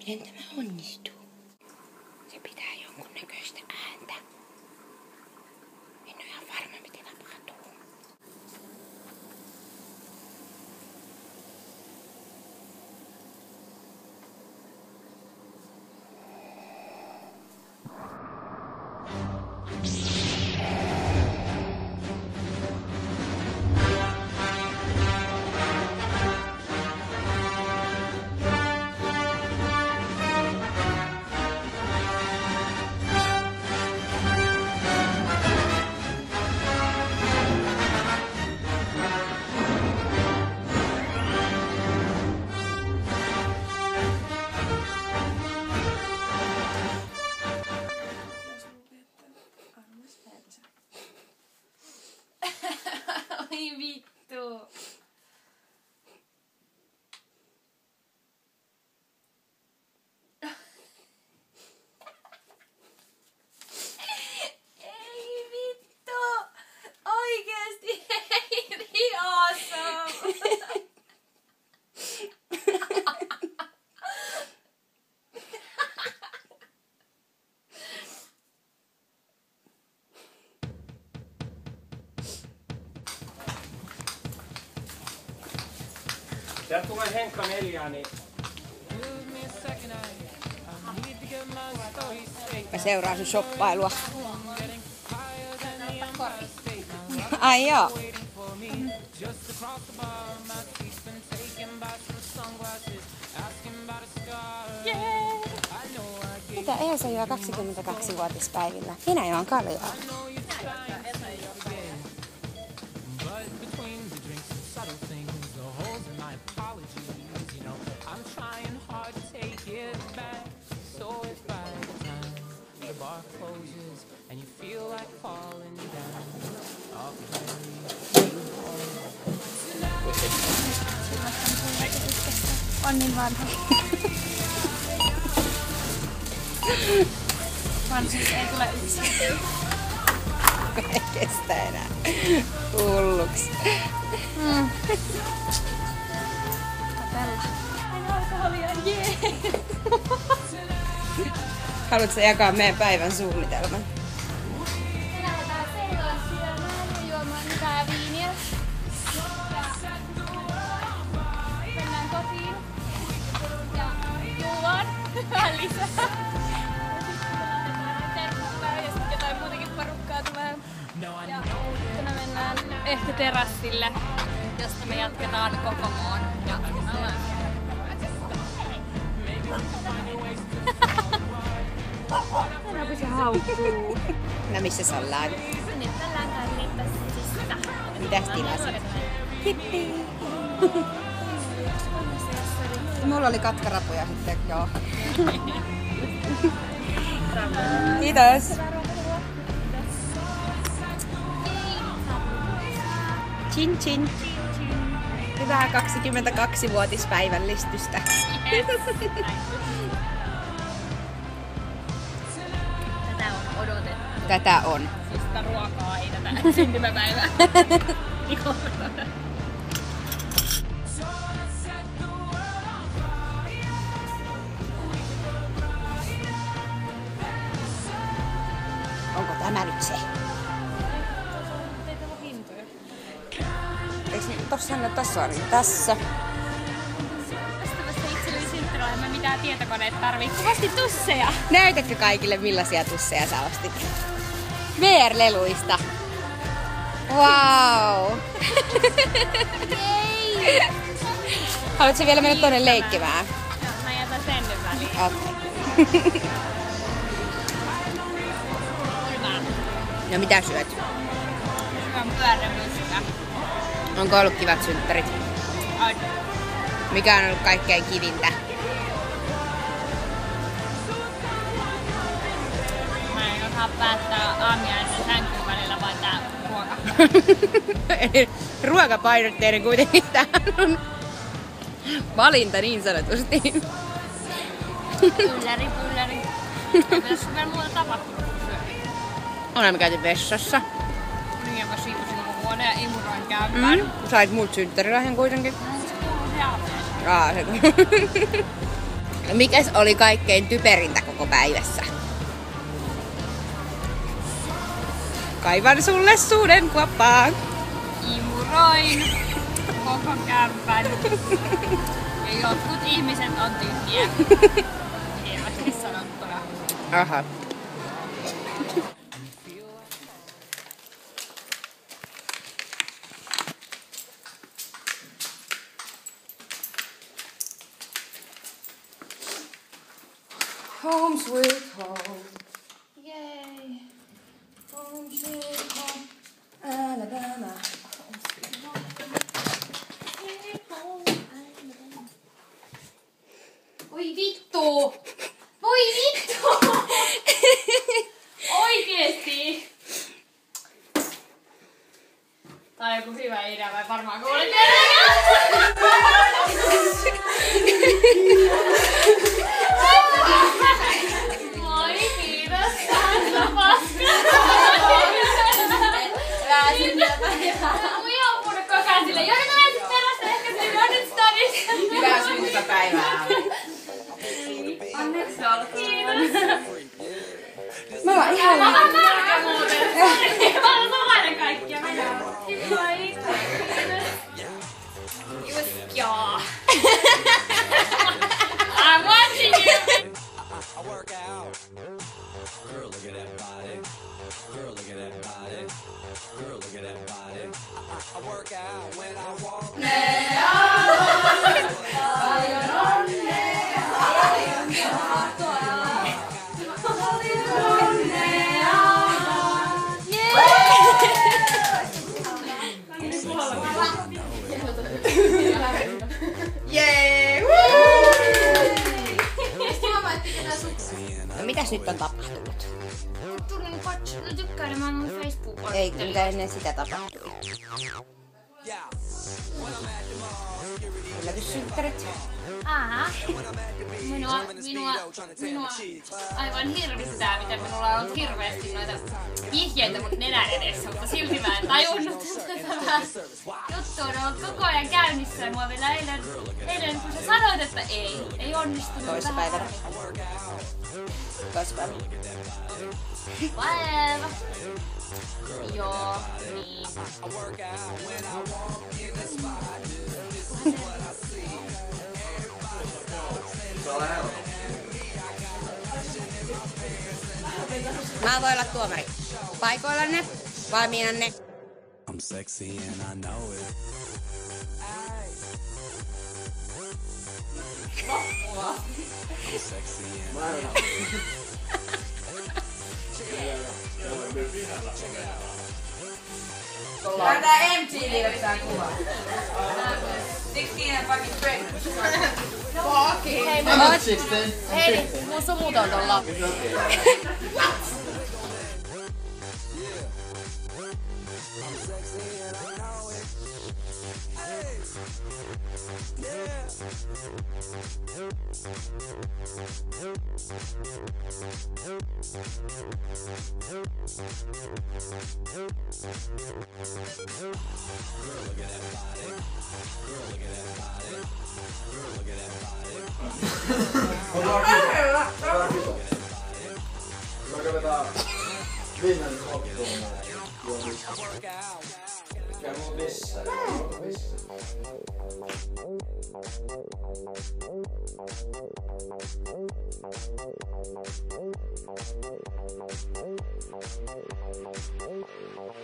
Miten tämä onnistuu? Se pitää jonkunnäköistä ääntä. En ole ihan varma, mitä tapahtuu. Oi vittu. Ei vittu. Oikeesti ei awesome. Sieltä tulee Henkka 4, niin... Mä seuraan sun shoppailua. Ai joo. Mitä Eesa juo 22-vuotispäivillä? Minä juon kaljaa. On niin vanha. Vanhuus ei tule yksin. Ei kestä enää. Hulluks. Tapella. Aina alkoholia, jee! Haluatko jakaa meidän päivän suunnitelman? Me lähdetään Seilaan syömään ja juomaan hyvää viiniä. Mennään kotiin. Ja juodaan vähän lisää. Ja sitten jotain muutakin porukkaa tulee. Ja sitten me mennään ehkä terassille, josta me jatketaan koko maan. Ja Enäpä se haukkuu. No missä ollaan? Nyt ollaan Karlipassista. Mitäs tilasit? Hippi! Mulla oli katkarapuja sitten, joo. Kiitos! Chin chin! Hyvää 22-vuotispäivällistystä. Tätä on odotettu. Tätä on. Siis sitä ruokaa, ei tätä syntymäpäivää. Onko tämä nyt se? Tossa on tässä. Tästä vasta itselleni synttärilahja, mitään tietokoneet tarvii. Kuvasti tusseja. Näytätkö kaikille millaisia tusseja sä ostit? VR-leluista. Wow! Jei! Haluatko vielä mennä tuonne leikkimään? Joo, mä jätän sen nyt väliin. Okei. Hyvä. No mitä syöt? On pyörämyskä. Onko ollut kivat synttärit? On. Mikä on ollut kaikkein kivintä? Mä en osaa päättää aamiaisen sänkyyn välillä, vaan tää ruoka. Ruokapainotteinen kuitenkin tää on valinta niin sanotusti. Pylläri. Mitä sun vielä muuta tapahtunut kuin syödä? Olemme käyty vessassa. Niin, mä siivosin mun huone ja imuroin käymään. Sait multa synttärilahjan kuitenkin. Se kuuluu se aamuun. Mikäs oli kaikkein typerintä koko päivässä? Kaivan sulle sudenkuoppaan. Imuroin koko kämpän. Ja jotkut ihmiset on tyhjiä. Hienosti sanottuna. Aha. Home sweet home. Yay. Home sweet home. Alabama. Voi vittu! Voi vittu! Oikeesti! Tää on joku hyvä idea, mä varmaan kuulin Moi, kiitos! Mun ihan puhunut koko ajan silleen, joudun mä näytin perästä ehkä se on nyt stadissa. Hyvää syntymäpäivää. Onneksi olkoon. Mä oon ihan Mä oon märkä muuten. Mä oon samainen kaikkia. Moi. Just joo. I'm watching you. I work out. Girl, look at that body. Girl, look at that body. Girl, look at that body. I work out when I walk. Jee! No mitäs nyt on tapahtunut? Tulin tykkäilemään mun Facebook-artikkelia. Ei, mitä ennen sitä tapahtui. Yllätyssynttärit. Minua aivan hirvittää, miten minulla on ollut hirveästi noita vihjeitä mun nenän edessä, mutta silti mä en tajunnut, että tämä juttu on ollut koko ajan käynnissä ja mua vielä eilen kun sä sanoit, että ei onnistunut. Toissapäivänä. Toissapäivänä. Whatever. Joo, niin. Mä voin olla tuomari. Paikoillanne, valmiinanne. I'm sexy and I know it. I'm sexy and I know it. Tää MTV:llä pitää kuvaa. 16 and fucking pregnant. Hei, mun sumut on tuolla.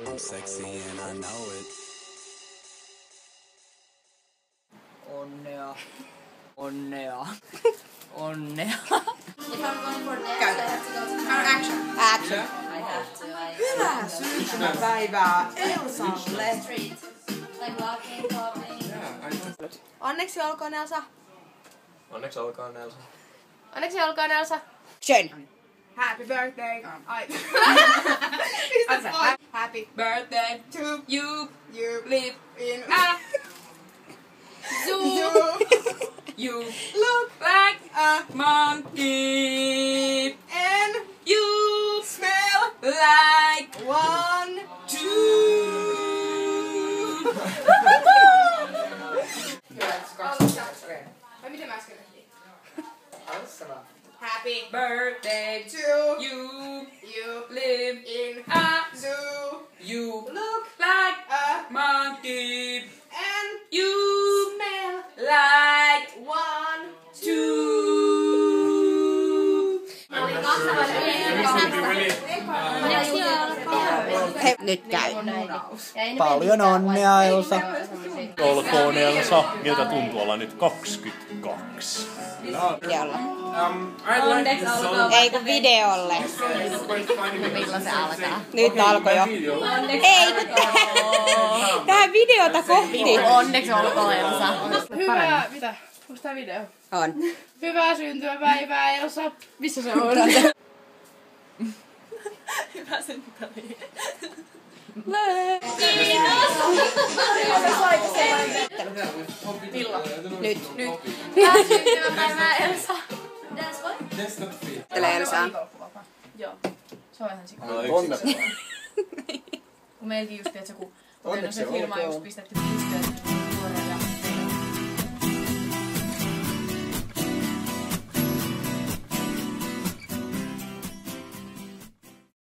I'm sexy and I know it. Onnea. Onnea. Onnea. If I'm going for dance, I have to go to Action. Action. I have to, like, Hyvää syntymäpäivää Elsalle. street. Like walking, talking. Onneksi olkoon Elsa. Onneksi olkoon Elsa. Onneksi olkoon Elsa. Schön. Happy birthday. Happy birthday to you. You live in a zoo. You look like a monkey. And you smell like 1, 2. Vai miten mä äsken tehtiin? Happy birthday to you. You live in a zoo. You look like a monkey. And you smell like 1, 2. Nyt käy. Paljon onnea, Elsa. Olkoon, Elsa. Miltä tuntuu olla nyt 22? Videolla. Onneksi olkoon. Ei kun videolle. Milloin se alkaa? Nyt alkoi jo. Ei kun tää videota kohti. Onneksi olkoon, Elsa. Hyvää, mitä? Onko tää video? On. Hyvää syntymäpäivää, Elsa. Missä se on? Hyvää syntymäpäivää. Nyt. Hyvää syntymäpäivää, Elsa. Tällä Elsaa. Joo. Se on ihan sikana. Onneksi. Kun meilläkin just, että kun on se firma just pistetty pystyyn,